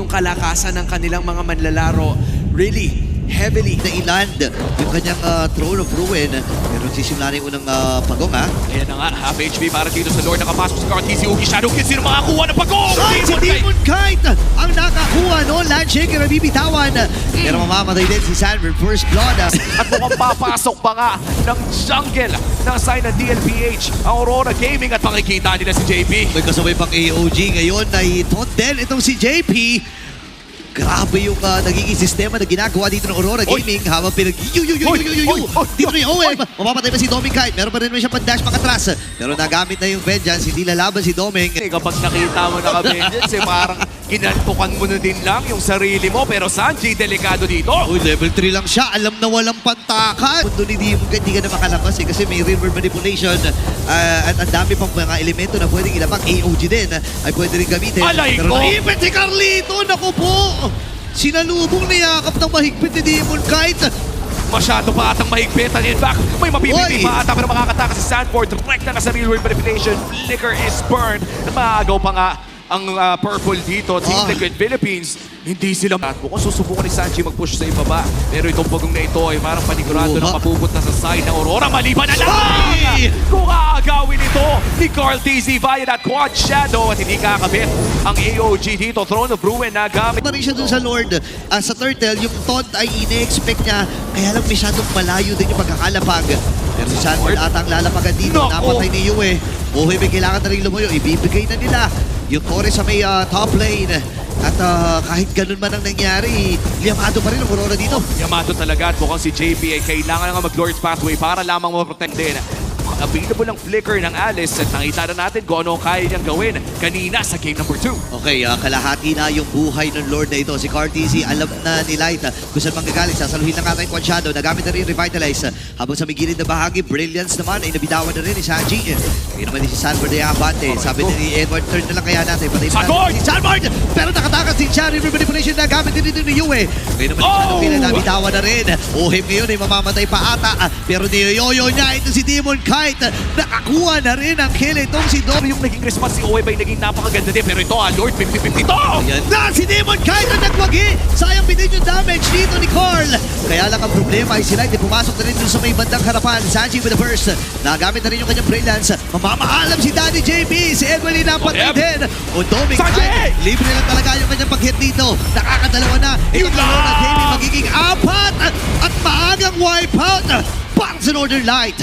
yung kalakasan ng kanilang mga manlalaro. Really, heavily na iland yung kanyang Throne of Ruin. Pero sisimula na yung unang pagong ha. Ayan na nga, half HP para dito sa Lord. Nakapasok si Carty, si Ugi Shadow Kids. Sino makakuha ng pagong? Ay, si Demon Kite ang nakakuha no. Landshaker na bibitawan. Pero mamamatay din si Sanford. First blood. At mukhang papasok pa nga ng jungle ng sign ng DLPH, ang Aurora Gaming, at makikita nila si JP. May kasabay pang AOG ngayon ay Tonden itong si JP. Grabe yung nagiging sistema na ginagawa dito ng Aurora Gaming habang Dito na yung OM. Mapapatay pa si Doming Kite. Meron pa rin naman siya pang-dash pakatras. Pero nagamit na yung Vengeance. Hindi lalaban si Doming. Kapag nakita mo na ka-Vengeance, parang kinalpukan mo na din lang yung sarili mo. Pero Sanji, delikado dito. Uy, level 3 lang siya. Alam na walang pantakan. Mundo ni Demon Kite, hindi ka na makalabas kasi may river manipulation. At ang dami pang mga elemento na pwedeng ilabang. AOG din ay pwede rin gamitin. Alay Pero ko! naipit si Carlito. Naku po! Sinalubong niyakap ng mahigpit ni Demon Kite. Masyado pa atang mahigpit. And in fact, may mapipili Oy! pa ata pero makakataka si Sanford. Rekta na sa real world manipulation. Flicker is burned. At maagaw pa nga ang purple dito. Team Liquid Philippines. Hindi sila mukhang susubukan ni Sanji mag-push sa ibaba. Pero itong bagong na ito ay parang panigurado na mapupunta sa side ng Aurora. Maliban na lang! Ay! Kung aagawin ito ni Carl TZ via that quad shadow at hindi kakabit ang AOG dito. Throne of Ruin na gamit. Pa rin siya dun sa Lord. Sa Turtle, yung taunt ay ine-expect niya. Kaya lang masyadong malayo din yung pagkakalapag. Pero si Sanford ata ang lalapagan dito. Nako! Napatay ni Yue. Buhay may kailangan na rin lumayo. Ibibigay na nila yung Torres sa may top lane. At kahit ganun man ang nangyari, liyamado pa rin ang Aurora dito. Yamato talaga at mukhang si JP ay kailangan nga mag-Lord's Pathway para lamang ma-protect din. Available ang flicker ng Alice at nakita na natin kung ano kaya niyang gawin kanina sa game number 2. Okay, kalahati na yung buhay ng Lord na ito. Si Cartesi, alam na ni Light kung saan manggagaling. Sasaluhin na nga tayo Quad Shadow. Nagamit na rin Revitalize. Habang sa may gilid na bahagi, Brilliance naman ay nabitawan na rin ni Sanji. Kaya naman din si Sanford ay abante. Sabi ni Edward, turn na lang kaya natin. Patay pa natin si Sanford! Pero nakatakas si Chan. River Manipulation na gamit din dito ni Yue. Kaya naman si Shadow Pila nabitawan na rin. Ohim ngayon ay mamamatay pa ata. Pero niyoyoyo niya ito si Demon Kite. Nakakuha na rin ang kill itong si Dom. Yung naging response si Owe ay naging napakaganda din. Pero ito, Lord, 50-50 ito! Yan na si Demon Kite na nagwagi. Sayang binin yung damage dito ni Carl. Kaya lang ang problema ay si Light ay pumasok na rin dun sa may bandang harapan. Sanji with the burst. Nagamit na rin yung kanyang brilliance. Mamamaalam si Daddy JP. Si Edwin napatay din. O Doming Kite. Libre lang talaga yung kanyang pag-hit dito. Nakakadalawa na. Itong Aurora Gaming magiging 4 at maagang wipeout para sa Northern Light.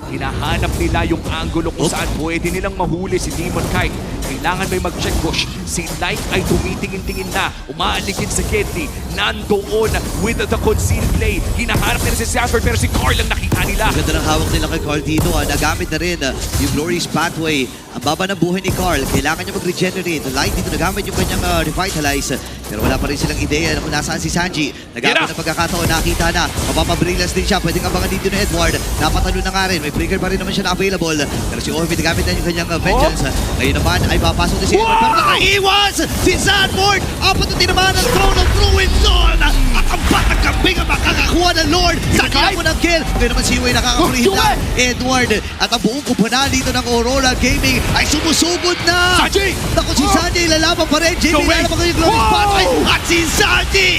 Hinahanap nila yung angulo kung saan pwede nilang mahuli si Demon Kite. Kailangan may mag-check push. Si Light ay tumitingin-tingin na. Umaaligid sa Kedli. Nandoon with the concealed play. Hinahanap nila si Sanford pero si Carl ang nakita nila. Ang ganda ng hawak nila kay Carl dito. Nagamit na rin yung Glorious Pathway. Ang baba ng buhay ni Carl. Kailangan niya mag-regenerate. Light dito nagamit yung kanyang Revitalize. Pero wala pa rin silang ideya kung nasaan si Sanji. Nagamit ng pagkakataon. Nakita na. Mapapabrillas din siya. Pwedeng abangan dito ni Edward. Napatalo na nga rin. May breaker pa rin naman siya na available. Pero si Orvin nagamit na yung kanyang Vengeance. Ngayon naman ay papasok din si Edward. Pero nakaiwas si Sanford. Apat na tinamaan ng Throne of Ruin Zone. At ang batang kambing ang makakakuha ng Lord. Sa kaya mo ng kill. Ngayon naman si Yue nakakakurihit lang. Edward. At ang buong kupunan dito ng Aurora Gaming ay sumusugod na. Sanji! Naku si Sanji ilalaban pa rin. JP ilalaban ko yung Glorious Pathway. At si Sanji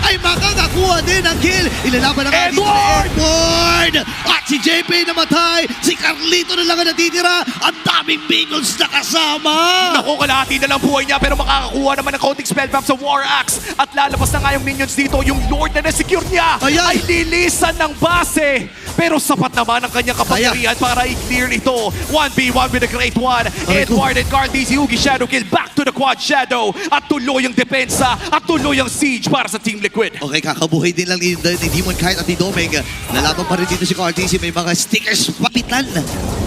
ay makakakuha din ng kill. Ilalaban na nga dito ni Edward. At si JP namatay. Si Carlito na lang ang natitira. Ang daming minions na kasama. Naku, kalahati na lang buhay niya pero makakakuha naman ng counting spell bomb sa War Axe. At lalabas na nga yung minions dito. Yung Lord na na-secure niya ay lilisan ng base. Pero sapat naman ang kanyang kapangyarihan para i-clear ito. 1v1 with the Great One. Edward and Carthy, si Ugi Shadow Kill back to the Quad Shadow. At tuloy ang depensa at tuloy ang siege para sa Team Liquid. Okay, kakabuhay din lang ni Demon Kite at ni Doming. Lalaban pa rin dito si Cartesi. May mga stickers papitan.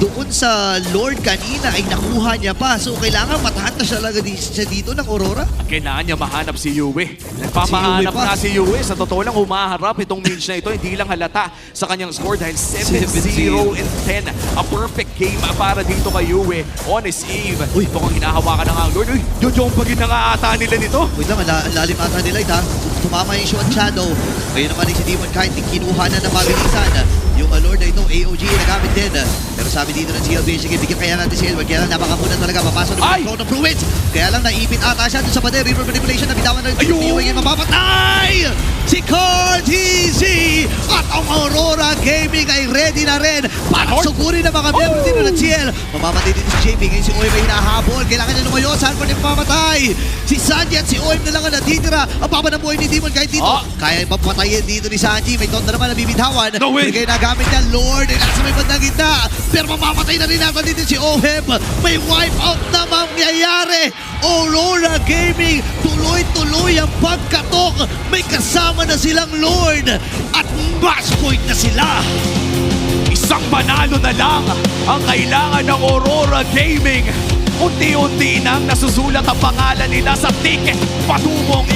Doon sa Lord kanina ay nakuha niya pa. So kailangan matahan na siya lang siya dito ng Aurora. Kailangan niya mahanap si Yue. Nagpapahanap na si Yue. Sa totoo lang, humaharap itong mage na ito. Hindi lang halata sa kanyang score dahil 7-0 and 10. A perfect game para dito kay Yue on his eve. Uy, ito kang hinahawakan ng ang Lord. Uy, jojompagin na nga ata nila nito. Wait lang, lalim ata nila ito. Tumama yung Shot Shadow. Ngayon naman si Demon Kite, kinuha na ng mabilisan. yung Lord na ito, AOG, nagamit din. Pero sabi dito ng CLB, sige, bigyan kaya natin si Edward. Kaya lang napakamunan talaga, papasok na Ay! yung Throne of Ruins. Kaya lang naipit ata siya doon sa pader. River Manipulation, nabitawan na rin. Ayun! Yung mapapatay! Si Carl TZ at ang Aurora Gaming ay ready na rin para Lord! sugurin ang mga member dito ng CL. Mamamatay dito si JP. Ngayon si OM ay hinahabol. Kailangan niya lumayo. Saan pa niya mamamatay? Si Sanji at si OM na lang ang natitira. Ang baba ng buhay ni Demon kahit dito. Kaya papatayin dito ni Sanji. May tonto naman na bibitawan. No way! Kaya nagamit niya Lord. Ay nasa may bandang gitna. Pero mamamatay na rin natin dito si OM. May wipe out na mangyayari. Aurora Gaming. Tuloy-tuloy ang pagkatok. May kasama na silang Lord. At match point na sila. Isang panalo na lang ang kailangan ng Aurora Gaming. Unti-unti nang nasusulat ang pangalan nila sa ticket patungong